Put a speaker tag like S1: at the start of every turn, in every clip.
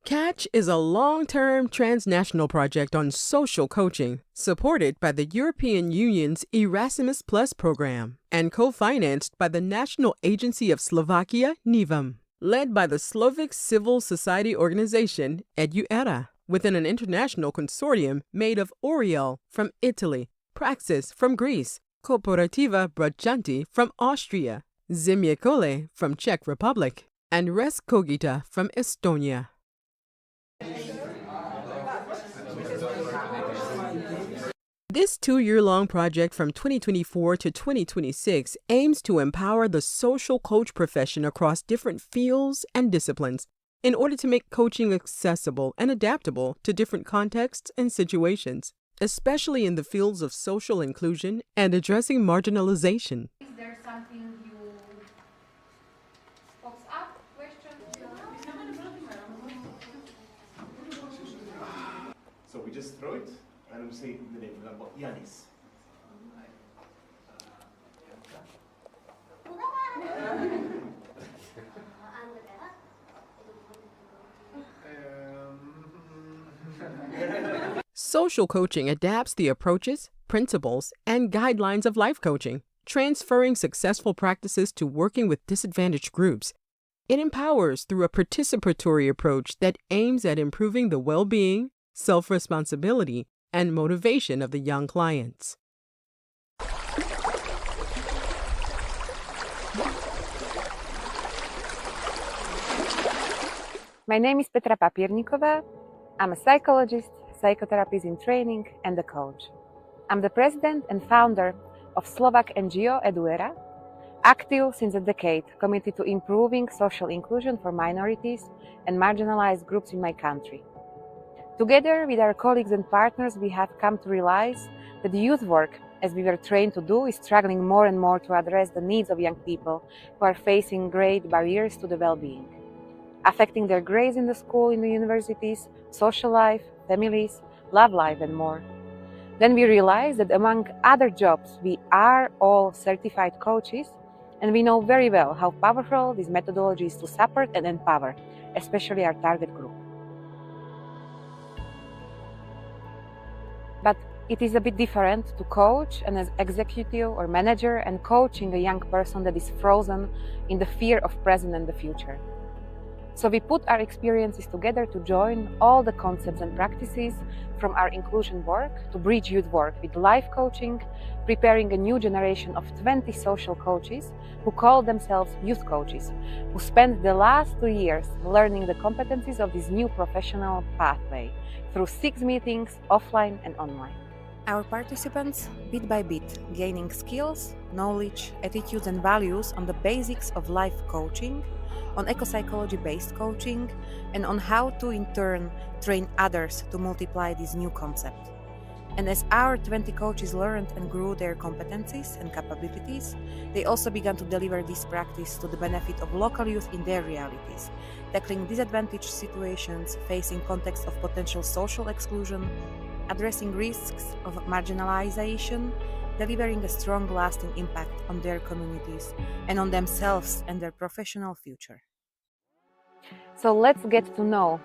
S1: CATCH is a long-term transnational project on social coaching, supported by the European Union's Erasmus Plus program and co-financed by the National Agency of Slovakia, NIVAM, led by the Slovak civil society organization EduEra, within an international consortium made of ORIEL from Italy, Praxis from Greece, cooperativa braccianti from Austria, ZEMEKOULE from Czech Republic, and rescogita from Estonia. This 2-year-long project from 2024 to 2026 aims to empower the social coach profession across different fields and disciplines in order to make coaching accessible and adaptable to different contexts and situations, especially in the fields of social inclusion and addressing marginalization.
S2: Is there something you pops up? Question?
S3: So we just throw it and we say the name. For example, Yanis.
S1: Social coaching adapts the approaches, principles, and guidelines of life coaching, transferring successful practices to working with disadvantaged groups. It empowers through a participatory approach that aims at improving the well-being, self-responsibility, and motivation of the young clients.
S4: My name is Petra Papiernikova. I'm a psychologist, psychotherapist in training, and a coach. I'm the president and founder of Slovak NGO EduEra, active since a decade, committed to improving social inclusion for minorities and marginalized groups in my country. Together with our colleagues and partners, we have come to realize that the youth work, as we were trained to do, is struggling more and more to address the needs of young people who are facing great barriers to the well-being, affecting their grades in the school, in the universities, social life, families, love life, and more. Then we realized that among other jobs, we are all certified coaches, and we know very well how powerful this methodology is to support and empower, especially our target group. But it is a bit different to coach an executive or manager and coaching a young person that is frozen in the fear of present and the future. So we put our experiences together to join all the concepts and practices from our inclusion work to bridge youth work with life coaching, preparing a new generation of 20 social coaches who call themselves youth coaches, who spent the last 2 years learning the competencies of this new professional pathway through 6 meetings, offline and online. Our participants, bit by bit, gaining skills, knowledge, attitudes and values on the basics of life coaching, on eco-psychology-based coaching, and on how to, in turn, train others to multiply this new concept. And as our 20 coaches learned and grew their competencies and capabilities, they also began to deliver this practice to the benefit of local youth in their realities, tackling disadvantaged situations, facing contexts of potential social exclusion, addressing risks of marginalization, delivering a strong, lasting impact on their communities and on themselves and their professional future. So let's get to know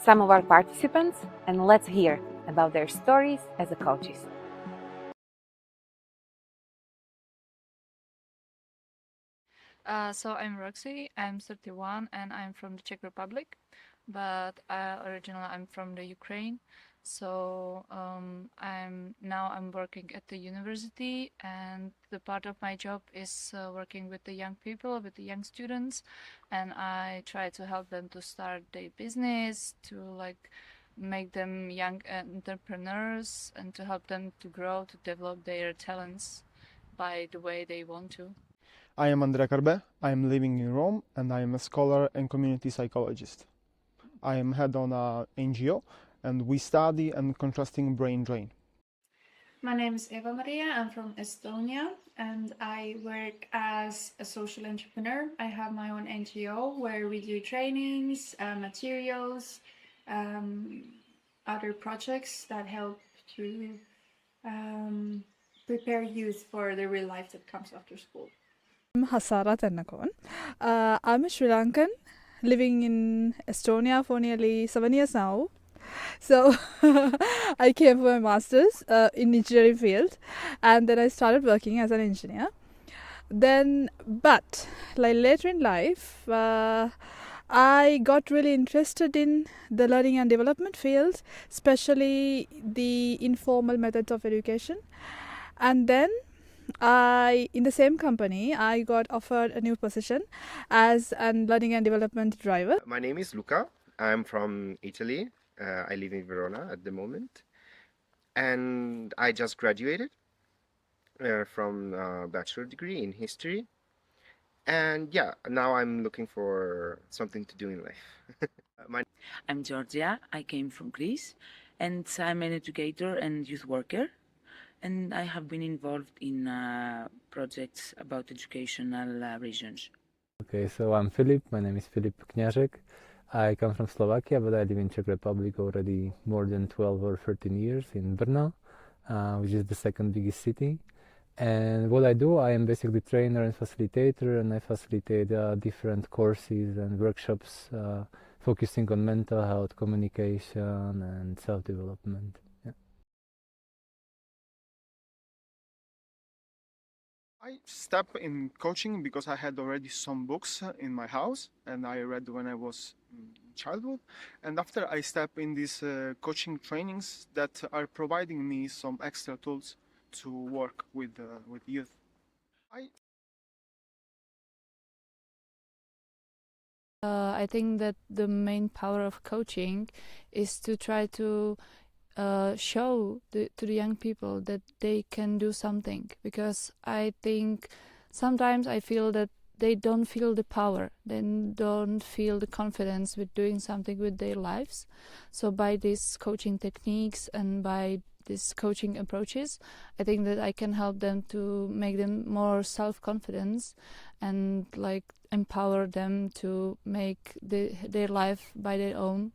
S4: some of our participants and let's hear about their stories as a coaches.
S5: So I'm Roxy, I'm 31 and I'm from the Czech Republic, but originally I'm from the Ukraine. So I'm working at the university, and the part of my job is working with the young people, with the young students, and I try to help them to start their business, to make them young entrepreneurs, and to help them to grow, to develop their talents by the way they want to.
S6: I am Andrea Carbe, I am living in Rome, and I am a scholar and community psychologist. I am head on an NGO, and we study and contrasting brain drain.
S7: My name is Eva Maria, I'm from Estonia, and I work as a social entrepreneur. I have my own NGO where we do trainings, materials, other projects that help to prepare youth for the real life that comes after school.
S8: I'm Hasara Tennakoon. I'm a Sri Lankan living in Estonia for nearly 7 years now. So I came for my master's in engineering field, and then I started working as an engineer. But like later in life, I got really interested in the learning and development field, especially the informal methods of education. And then in the same company, I got offered a new position as a learning and development driver.
S3: My name is Luca. I'm from Italy. I live in Verona at the moment. And I just graduated from a bachelor degree in history. And yeah, now I'm looking for something to do in life.
S9: I'm Georgia. I came from Greece, and I'm an educator and youth worker. And I have been involved in projects about educational regions.
S10: Okay, so I'm Filip. My name is Filip Kňažek. I come from Slovakia, but I live in Czech Republic already more than 12 or 13 years in Brno, which is the second biggest city. And what I do, I am basically trainer and facilitator, and I facilitate different courses and workshops focusing on mental health, communication, and self-development. Yeah.
S6: I stepped in coaching because I had already some books in my house, and I read when I was in childhood. And after I step in these coaching trainings that are providing me some extra tools to work with youth.
S11: I think that the main power of coaching is to try to show to the young people that they can do something, because I think sometimes I feel that they don't feel the power, they don't feel the confidence with doing something with their lives. So by these coaching techniques and by these coaching approaches, I think that I can help them to make them more self-confident and like empower them to make their life by their own.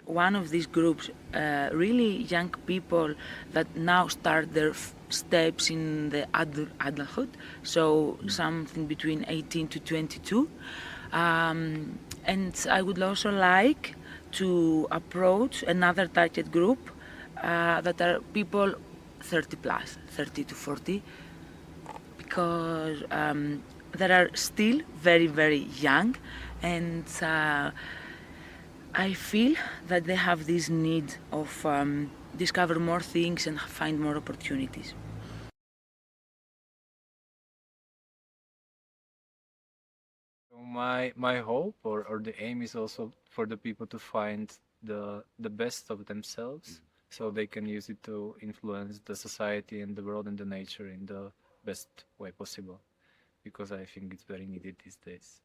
S9: One of these groups, really young people that now start their steps in the adulthood, so something between 18 to 22. And I would also like to approach another target group that are people 30 plus, 30 to 40, because they are still very, very young, and I feel that they have this need of discover more things and find more opportunities.
S10: My hope or the aim is also for the people to find the best of themselves, so they can use it to influence the society and the world and the nature in the best way possible, because I think it's very needed these days.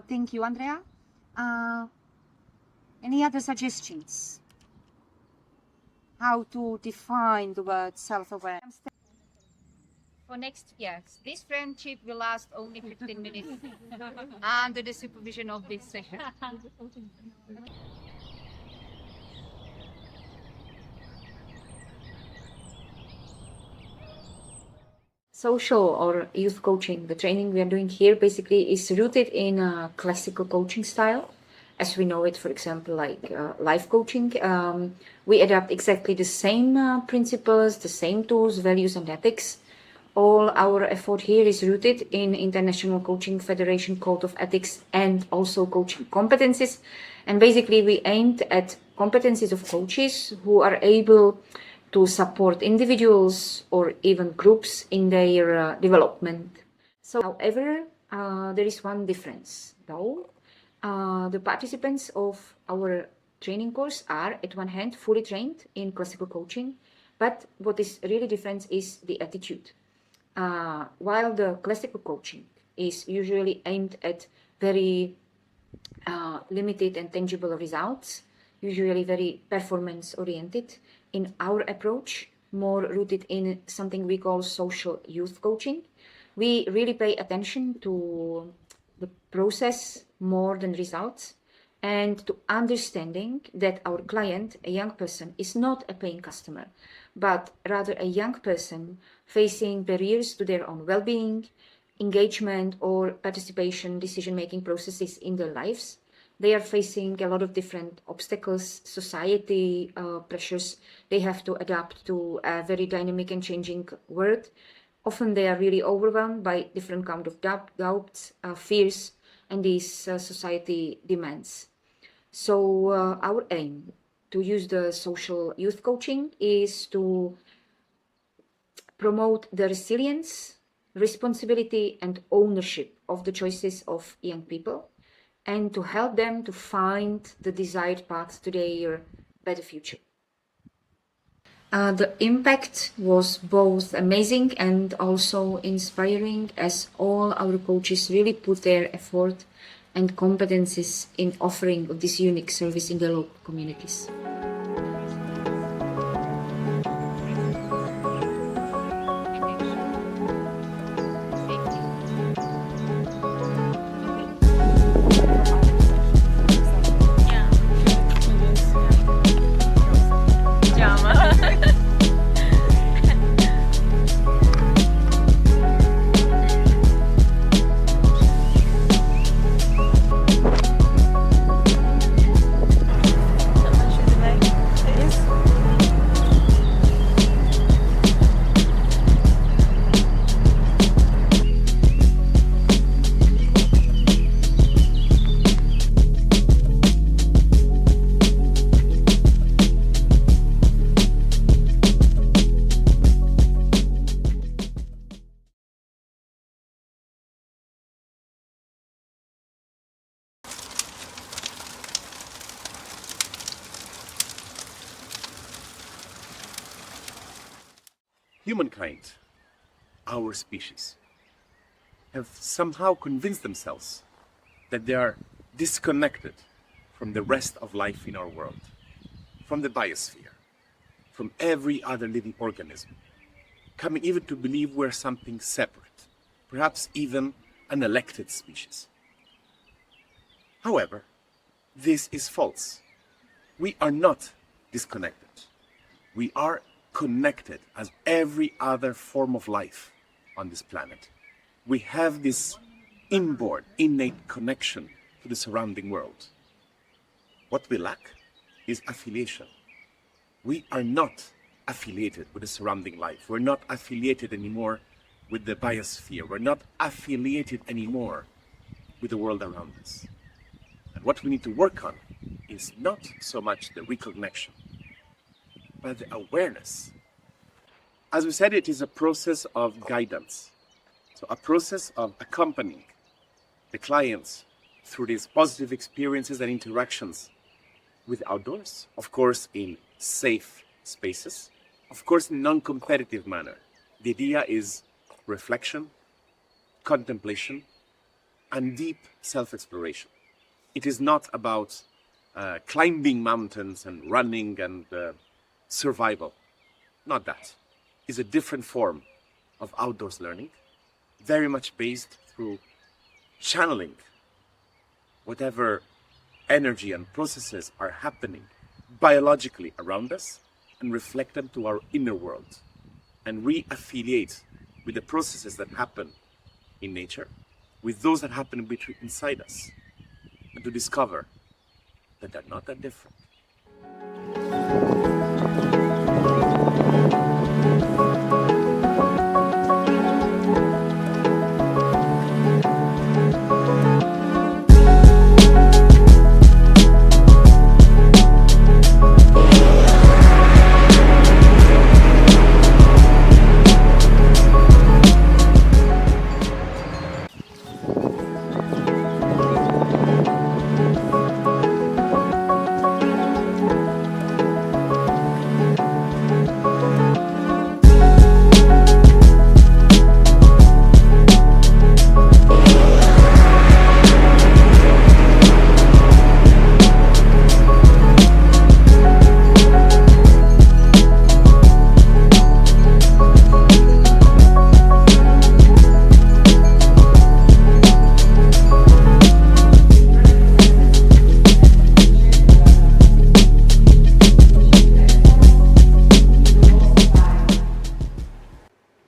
S12: Thank you, Andrea. Any other suggestions? How to define the word self-aware?
S2: For next years, this friendship will last only 15 minutes under the supervision of this session.
S13: Social or youth coaching, the training we are doing here basically is rooted in a classical coaching style, as we know it, for example, like life coaching. We adapt exactly the same principles, the same tools, values and ethics. All our effort here is rooted in International Coaching Federation Code of Ethics and also coaching competencies. And basically we aimed at competencies of coaches who are able to support individuals or even groups in their development. So, however, there is one difference, though. The participants of our training course are, at one hand, fully trained in classical coaching, but what is really different is the attitude. While the classical coaching is usually aimed at very limited and tangible results, usually very performance oriented, in our approach, more rooted in something we call social youth coaching, we really pay attention to the process more than results, and to understanding that our client, a young person, is not a paying customer, but rather a young person facing barriers to their own well-being, engagement, or participation decision-making processes in their lives. They are facing a lot of different obstacles, society pressures. They have to adapt to a very dynamic and changing world. Often they are really overwhelmed by different kind of doubts, fears, and these society demands. So our aim to use the social youth coaching is to promote the resilience, responsibility, and ownership of the choices of young people, and to help them to find the desired path to their better future. The impact was both amazing and also inspiring, as all our coaches really put their effort and competencies in offering of this unique service in the local communities.
S14: Humankind, our species, have somehow convinced themselves that they are disconnected from the rest of life in our world, from the biosphere, from every other living organism, coming even to believe we're something separate, perhaps even an elected species. However, this is false. We are not disconnected. We are connected as every other form of life on this planet. We have this inborn, innate connection to the surrounding world. What we lack is affiliation. We are not affiliated with the surrounding life. We're not affiliated anymore with the biosphere. We're not affiliated anymore with the world around us. And what we need to work on is not so much the reconnection, but the awareness. As we said, it is a process of guidance. So a process of accompanying the clients through these positive experiences and interactions with the outdoors, of course in safe spaces, of course in non-competitive manner. The idea is reflection, contemplation, and deep self-exploration. It is not about climbing mountains and running and survival. Not that. It's a different form of outdoors learning, very much based through channeling whatever energy and processes are happening biologically around us and reflect them to our inner world and re-affiliate with the processes that happen in nature with those that happen inside us, and to discover that they're not that different.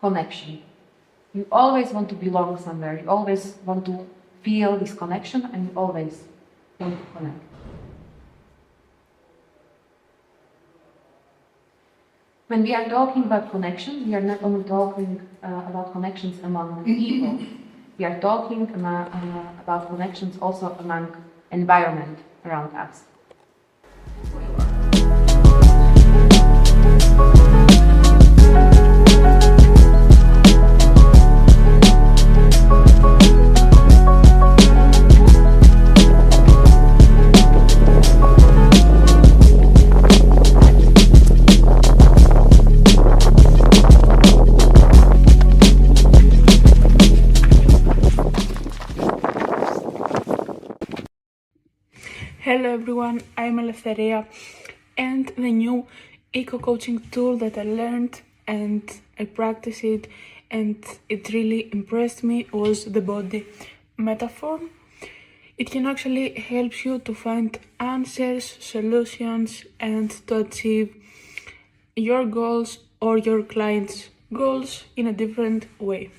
S4: connection. You always want to belong somewhere. You always want to feel this connection, and you always want to connect. When we are talking about connections, we are not only talking about connections among people. We are talking about connections also among environment around us.
S15: Hello everyone, I'm EduEra, and the new eco-coaching tool that I learned and I practiced it and it really impressed me was the body metaphor. It can actually help you to find answers, solutions, and to achieve your goals or your clients' goals in a different way.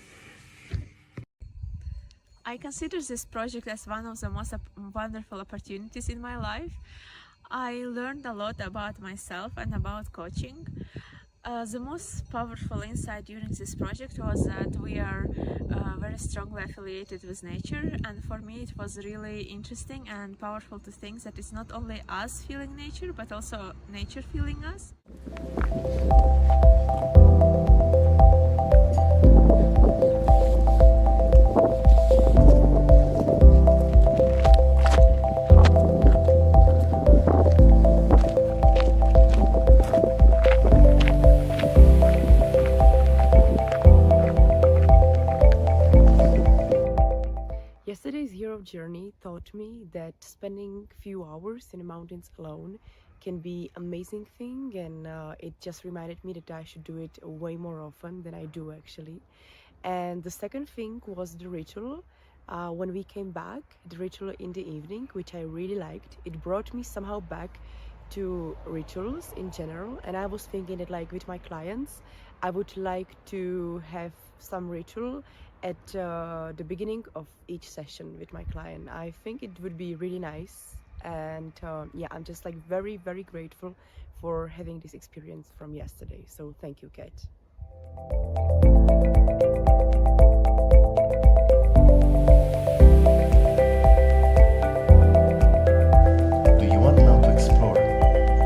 S16: I consider this project as one of the most wonderful opportunities in my life. I learned a lot about myself and about coaching. The most powerful insight during this project was that we are very strongly affiliated with nature, and for me it was really interesting and powerful to think that it's not only us feeling nature, but also nature feeling us.
S17: Yesterday's hero journey taught me that spending few hours in the mountains alone can be an amazing thing, and it just reminded me that I should do it way more often than I do actually. And the second thing was the ritual. When we came back, the ritual in the evening, which I really liked, it brought me somehow back to rituals in general, and I was thinking that like with my clients I would like to have some ritual at the beginning of each session with my client. I think it would be really nice, and yeah, I'm just like very grateful for having this experience from yesterday. So thank you, Kat.
S18: Do you want now to explore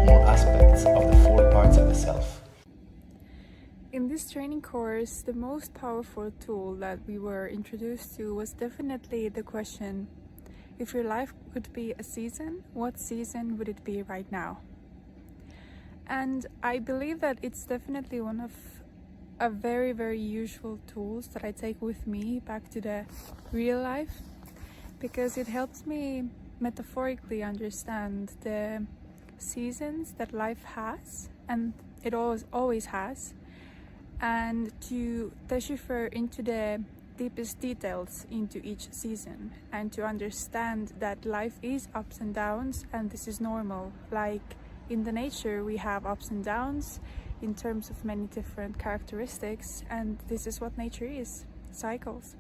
S18: more aspects of the 4 parts of the self?
S8: In this training course, the most powerful tool that we were introduced to was definitely the question, if your life could be a season, what season would it be right now? And I believe that it's definitely one of a very useful tools that I take with me back to the real life, because it helps me metaphorically understand the seasons that life has, and it always has, and to decipher into the deepest details into each season, and to understand that life is ups and downs, and this is normal. Like in the nature we have ups and downs in terms of many different characteristics, and this is what nature is, cycles.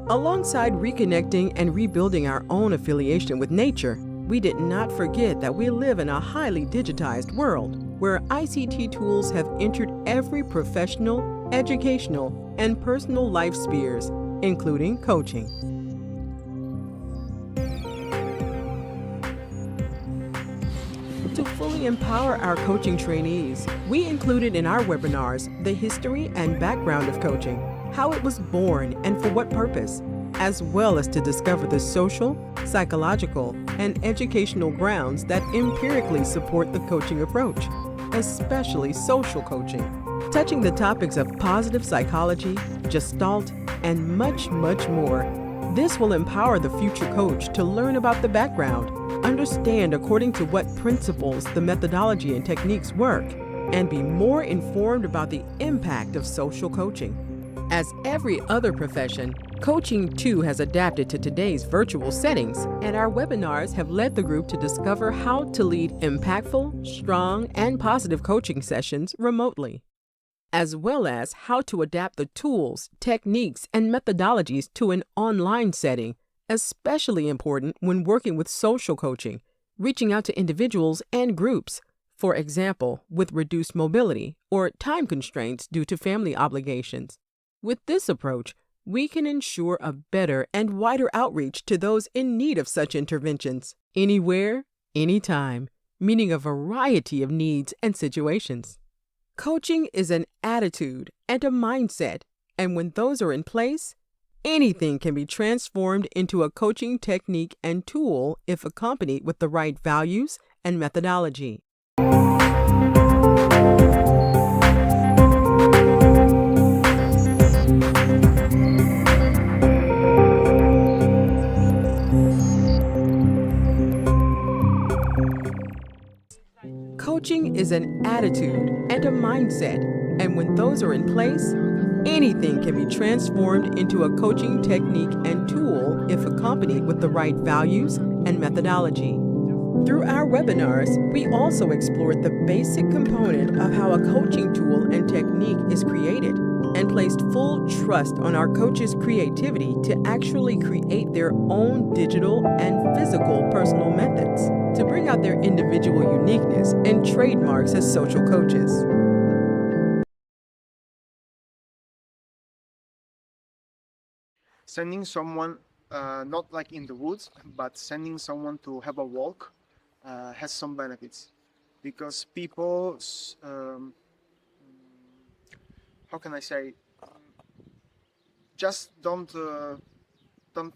S1: Alongside reconnecting and rebuilding our own affiliation with nature, we did not forget that we live in a highly digitized world where ICT tools have entered every professional, educational, and personal life spheres, including coaching. To fully empower our coaching trainees, we included in our webinars the history and background of coaching, how it was born and for what purpose, as well as to discover the social, psychological, and educational grounds that empirically support the coaching approach, especially social coaching, touching the topics of positive psychology, Gestalt, and much more. This will empower the future coach to learn about the background, understand according to what principles the methodology and techniques work, and be more informed about the impact of social coaching. As every other profession, coaching too has adapted to today's virtual settings, and our webinars have led the group to discover how to lead impactful, strong, and positive coaching sessions remotely, as well as how to adapt the tools, techniques, and methodologies to an online setting, especially important when working with social coaching, reaching out to individuals and groups, for example, with reduced mobility or time constraints due to family obligations. With this approach, we can ensure a better and wider outreach to those in need of such interventions, anywhere, anytime, meeting a variety of needs and situations. Coaching is an attitude and a mindset, and when those are in place, anything can be transformed into a coaching technique and tool if accompanied with the right values and methodology. Coaching is an attitude and a mindset, and when those are in place, anything can be transformed into a coaching technique and tool if accompanied with the right values and methodology. Through our webinars, we also explored the basic component of how a coaching tool and technique is created, and placed full trust on our coaches' creativity to actually create their own digital and physical personal methods to bring out their individual uniqueness and trademarks as social coaches.
S6: Sending someone, not like in the woods, but sending someone to have a walk has some benefits, because people, how can I say, just don't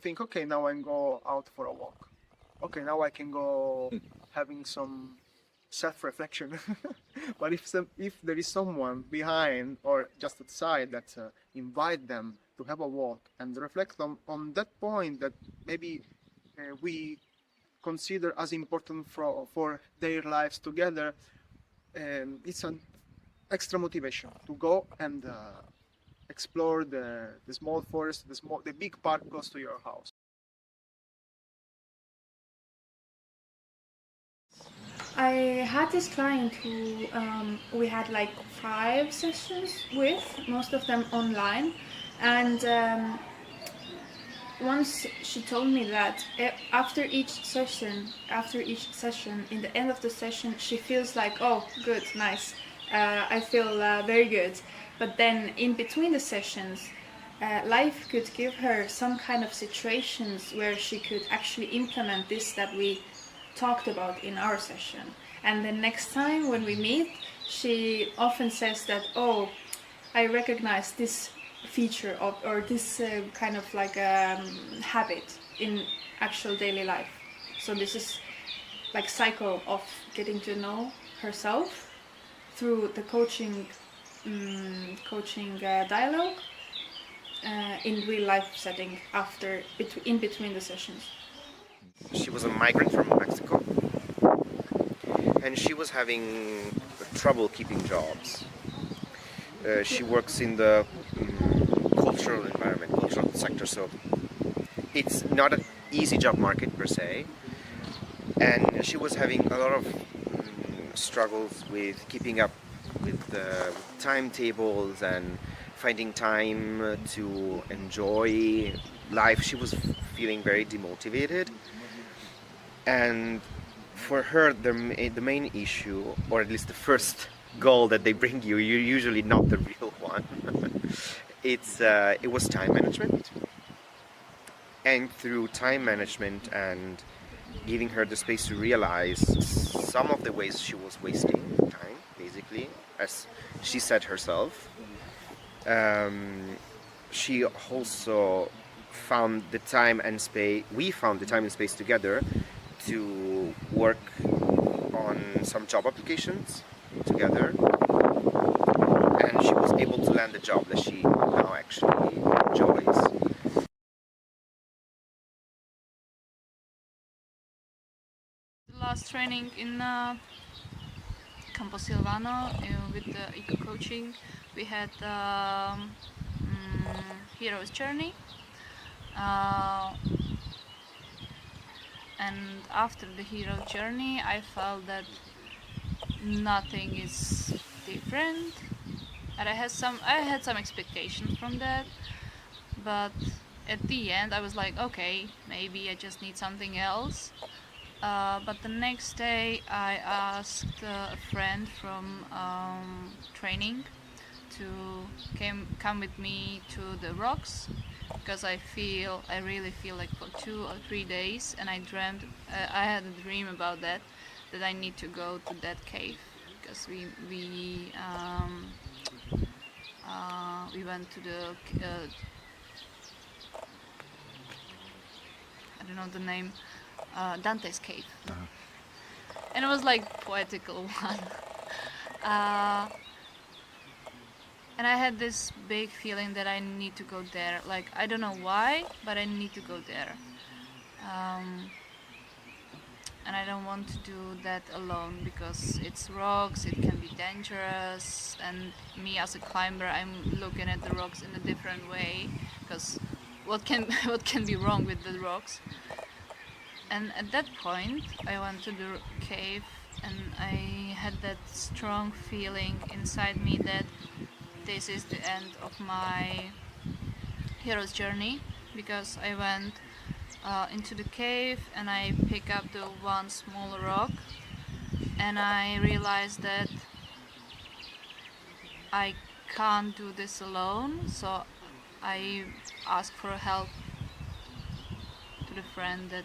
S6: think, okay, now I can go out for a walk. Okay, now I can go having some self-reflection. But if there is someone behind or just outside that invite them to have a walk and reflect on that point that maybe we consider as important for their lives together, it's an extra motivation to go and explore the small forest, the big park close to your house.
S7: I had this client who we had like 5 sessions with, most of them online, and once she told me that after each session, in the end of the session, she feels like, oh, good, nice, I feel very good. But then in between the sessions, life could give her some kind of situations where she could actually implement this that we talked about in our session. And the next time when we meet, she often says that, oh, I recognize this feature of, or this kind of like habit in actual daily life. So this is like cycle of getting to know herself through the coaching dialogue in real life setting in between the sessions.
S3: She was a migrant from Mexico, and she was having trouble keeping jobs. She works in the cultural sector, so it's not an easy job market per se, and she was having a lot of struggles with keeping up with the timetables and finding time to enjoy life. She was feeling very demotivated, and for her the main issue, or at least the first goal that they bring you're usually not the real one. It was time management, and through time management and giving her the space to realize some of the ways she was wasting time, basically, as she said herself, she also found the time and space, we found the time and space together to work on some job applications together, and she was able to land a job that she now actually enjoys.
S5: last training in Campo Silvano with the eco coaching. We had hero's journey, and after the hero journey I felt that nothing is different, and I had some expectations from that, but at the end I was like, okay, maybe I just need something else. But the next day I asked a friend from training to come with me to the rocks, because I really feel like for 2 or 3 days, and I had a dream about that I need to go to that cave, because we went to the I don't know the name, Dante's cave. And it was like poetical one. And I had this big feeling that I need to go there. Like, I don't know why, but I need to go there. And I don't want to do that alone, because it's rocks, it can be dangerous, and me as a climber, I'm looking at the rocks in a different way, because what can be wrong with the rocks? And at that point I went to the cave, and I had that strong feeling inside me that this is the end of my hero's journey, because I went into the cave and I picked up the one small rock, and I realized that I can't do this alone, so I asked for help to the friend that,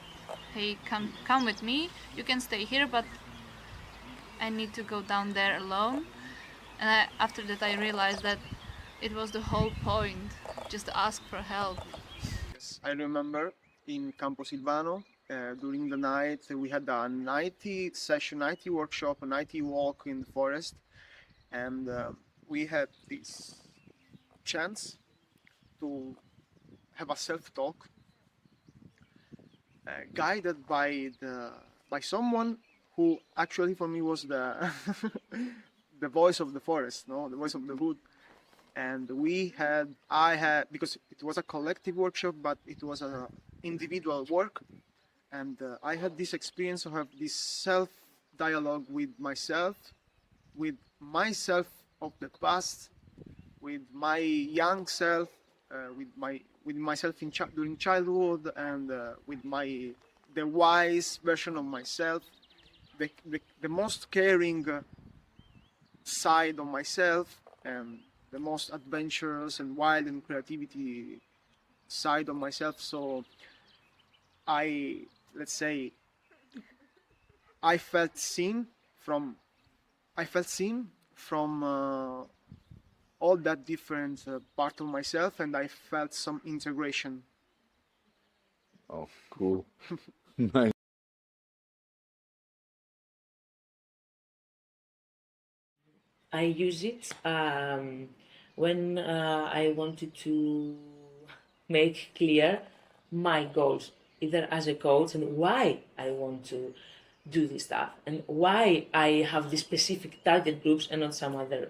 S5: hey, come with me, you can stay here, but I need to go down there alone. And after that I realized that it was the whole point, just to ask for help.
S6: Yes, I remember in Campo Silvano, during the night, we had a nighty session, nighty workshop, a nighty walk in the forest, and we had this chance to have a self-talk, guided by someone who actually for me was the the voice of the forest, no, the voice of the wood. And I had, because it was a collective workshop, but it was an individual work, and I had this experience of have this self-dialogue with myself of the past, with my young self, with myself during childhood, and with the wise version of myself, the most caring side of myself, and the most adventurous and wild and creativity side of myself. So I felt seen from all that different part of myself, and I felt some integration.
S19: Oh, cool. Nice.
S9: I use it when I wanted to make clear my goals, either as a coach and why I want to do this stuff, and why I have these specific target groups and not some other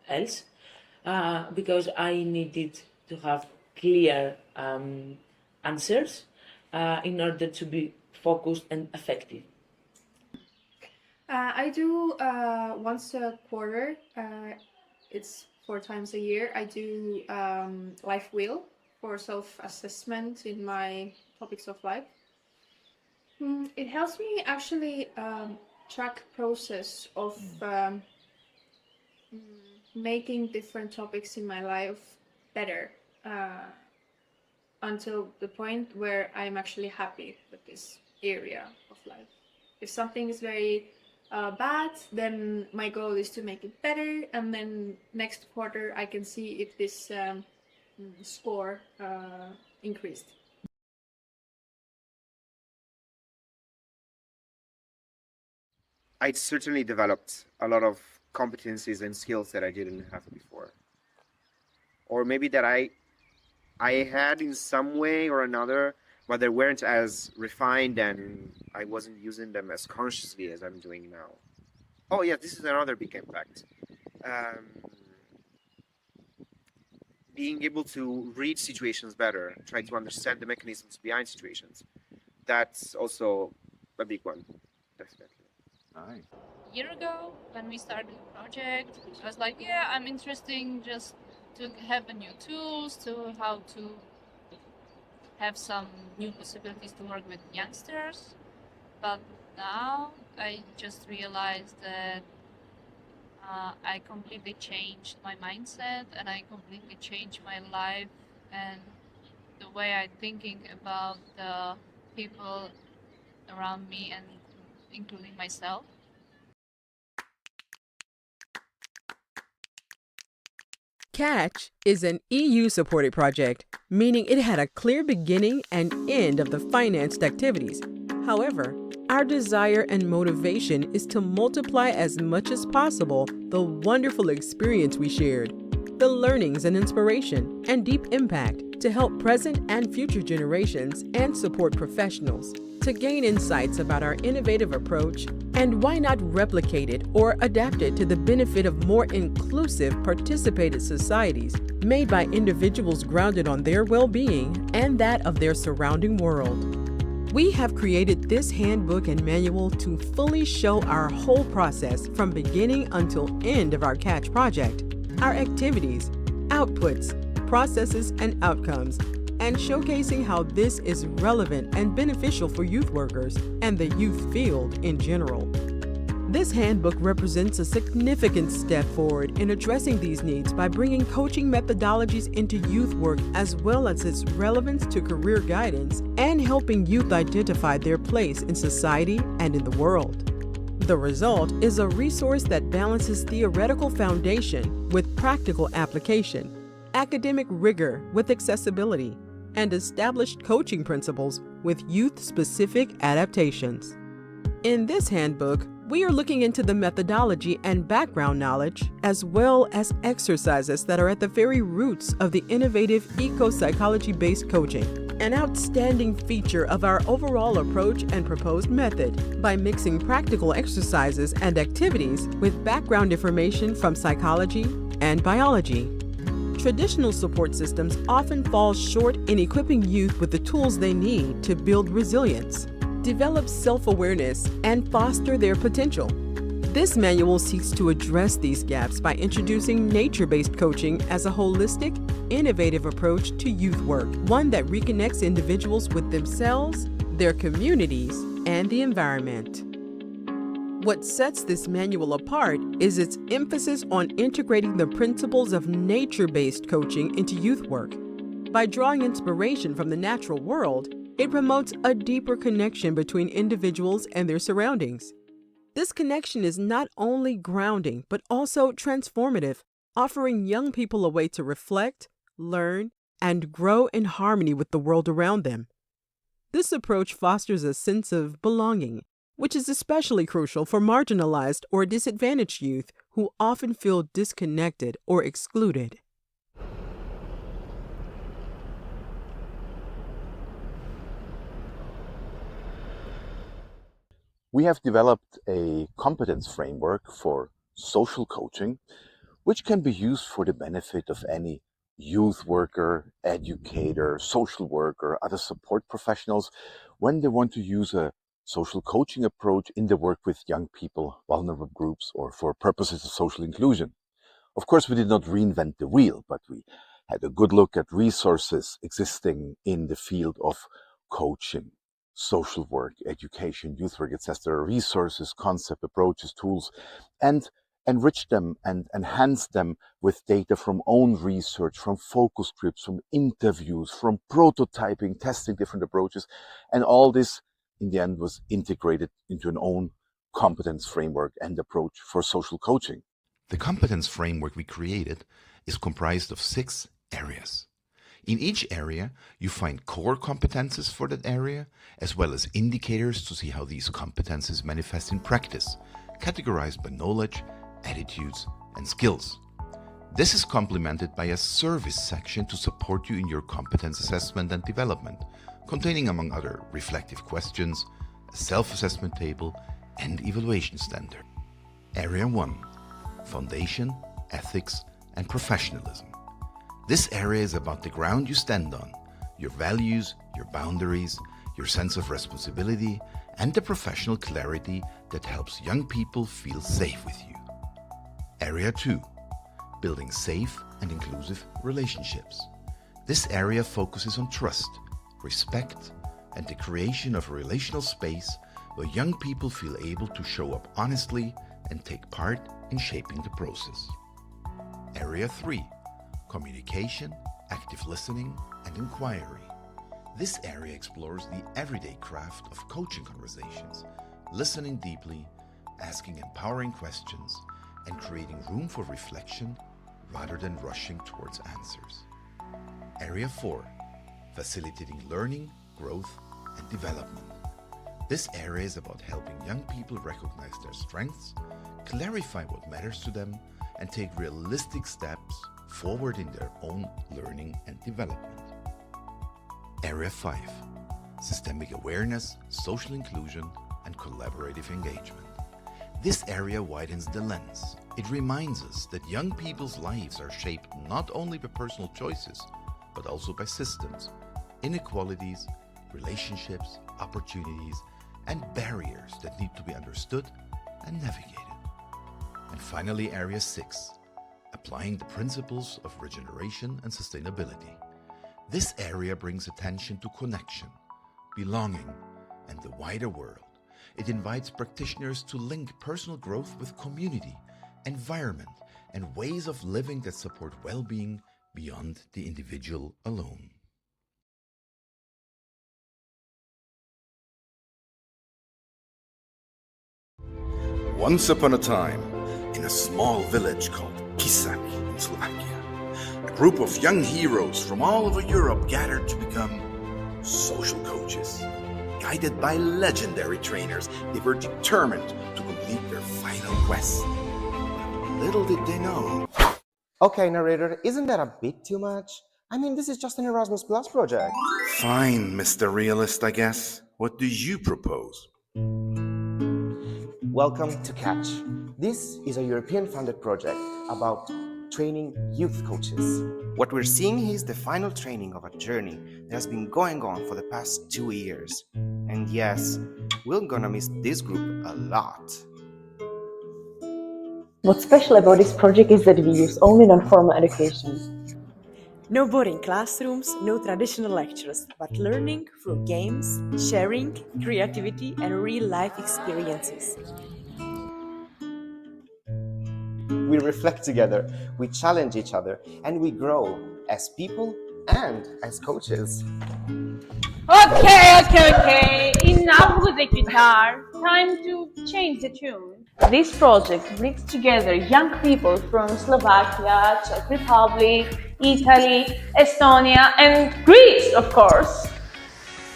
S9: else, because I needed to have clear answers in order to be focused and effective.
S7: I do once a quarter. It's 4 times a year. I do life wheel for self-assessment in my topics of life. It helps me actually track process of making different topics in my life better until the point where I'm actually happy with this area of life. If something is very bad, then my goal is to make it better, and then next quarter I can see if this score increased.
S3: I certainly developed a lot of competencies and skills that I didn't have before, or maybe that I had in some way or another but they weren't as refined, and I wasn't using them as consciously as I'm doing now. Oh yeah, this is another big impact. Being able to read situations better, try to understand the mechanisms behind situations. That's also a big one, definitely.
S19: Nice.
S5: A year ago, when we started the project, I was like, yeah, I'm interested just to have a new tools, to how to have some new possibilities to work with youngsters. But now I just realized that I completely changed my mindset, and I completely changed my life and the way I'm thinking about the people around me, and including myself.
S1: CATCH is an EU-supported project, meaning it had a clear beginning and end of the financed activities. However, our desire and motivation is to multiply as much as possible the wonderful experience we shared, the learnings and inspiration, and deep impact to help present and future generations and support professionals to gain insights about our innovative approach, and why not replicate it or adapt it to the benefit of more inclusive, participated societies made by individuals grounded on their well-being and that of their surrounding world. We have created this handbook and manual to fully show our whole process from beginning until end of our CATCH project, our activities, outputs, processes, and outcomes, and showcasing how this is relevant and beneficial for youth workers and the youth field in general. This handbook represents a significant step forward in addressing these needs by bringing coaching methodologies into youth work, as well as its relevance to career guidance and helping youth identify their place in society and in the world. The result is a resource that balances theoretical foundation with practical application, academic rigor with accessibility, and established coaching principles with youth-specific adaptations. In this handbook, we are looking into the methodology and background knowledge, as well as exercises that are at the very roots of the innovative eco-psychology-based coaching, an outstanding feature of our overall approach and proposed method by mixing practical exercises and activities with background information from psychology and biology. Traditional support systems often fall short in equipping youth with the tools they need to build resilience, develop self-awareness, and foster their potential. This manual seeks to address these gaps by introducing nature-based coaching as a holistic, innovative approach to youth work, one that reconnects individuals with themselves, their communities, and the environment. What sets this manual apart is its emphasis on integrating the principles of nature-based coaching into youth work. By drawing inspiration from the natural world, it promotes a deeper connection between individuals and their surroundings. This connection is not only grounding, but also transformative, offering young people a way to reflect, learn, and grow in harmony with the world around them. This approach fosters a sense of belonging, which is especially crucial for marginalized or disadvantaged youth who often feel disconnected or excluded.
S19: We have developed a competence framework for social coaching, which can be used for the benefit of any youth worker, educator, social worker, other support professionals when they want to use a social coaching approach in their work with young people, vulnerable groups, or for purposes of social inclusion. Of course, we did not reinvent the wheel, but we had a good look at resources existing in the field of coaching, social work, education, youth work, etc. Resources, concept, approaches, tools, and enrich them and enhance them with data from own research, from focus groups, from interviews, from prototyping, testing different approaches, and all this in the end was integrated into an own competence framework and approach for social coaching.
S20: The competence framework we created is comprised of 6 areas. In each area, you find core competences for that area, as well as indicators to see how these competences manifest in practice, categorized by knowledge, attitudes, and skills. This is complemented by a service section to support you in your competence assessment and development, containing among other reflective questions, a self-assessment table and evaluation standard. Area 1. Foundation, Ethics and Professionalism. This area is about the ground you stand on, your values, your boundaries, your sense of responsibility and the professional clarity that helps young people feel safe with you. Area 2. Building safe and inclusive relationships. This area focuses on trust, respect, and the creation of a relational space where young people feel able to show up honestly and take part in shaping the process. Area 3. Communication, active listening, and inquiry. This area explores the everyday craft of coaching conversations, listening deeply, asking empowering questions, and creating room for reflection rather than rushing towards answers. Area 4. Facilitating learning, growth, and development. This area is about helping young people recognize their strengths, clarify what matters to them, and take realistic steps forward in their own learning and development. Area 5. Systemic awareness, social inclusion, and collaborative engagement. This area widens the lens. It reminds us that young people's lives are shaped not only by personal choices, but also by systems, inequalities, relationships, opportunities, and barriers that need to be understood and navigated. And finally, Area 6. Applying the principles of regeneration and sustainability. This area brings attention to connection, belonging, and the wider world. It invites practitioners to link personal growth with community, environment, and ways of living that support well-being beyond the individual alone.
S19: Once upon a time, in a small village called Pisak in Slovakia, a group of young heroes from all over Europe gathered to become social coaches. Guided by legendary trainers, they were determined to complete their final quest. Little did they know.
S21: Okay, narrator, isn't that a bit too much? I mean, this is just an Erasmus Plus project.
S19: Fine, Mr. Realist, I guess. What do you propose?
S21: Welcome to Catch. This is a European-funded project about training youth coaches. What we're seeing here is the final training of a journey that has been going on for the past 2 years. And yes, we're gonna miss this group a lot.
S22: What's special about this project is that we use only non-formal education.
S23: No boring classrooms, no traditional lectures, but learning through games, sharing, creativity, and real-life experiences.
S21: We reflect together, we challenge each other, and we grow as people and as coaches.
S24: Okay. Enough with the guitar. Time to change the tune. This project brings together young people from Slovakia, Czech Republic, Italy, Estonia, and Greece, of course.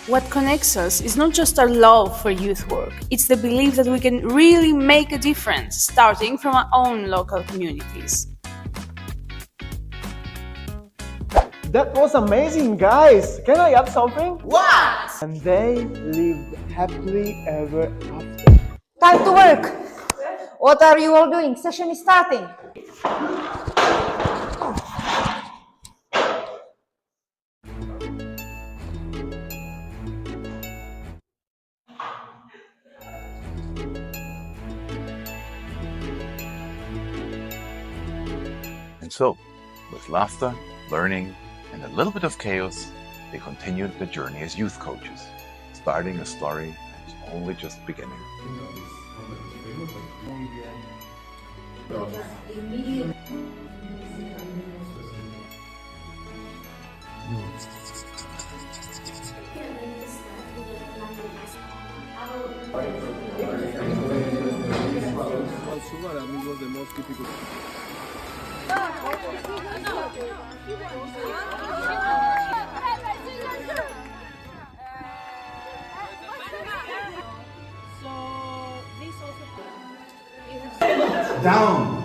S25: What connects us is not just our love for youth work, it's the belief that we can really make a difference, starting from our own local communities.
S26: That was amazing, guys! Can I add something?
S12: What?
S26: And they lived happily ever after.
S12: Time to work! What are you all doing? Session is starting.
S27: And so, with laughter, learning, and a little bit of chaos, they continued the journey as youth coaches, starting a story that was only just beginning.
S6: Was the most difficult.
S28: Down.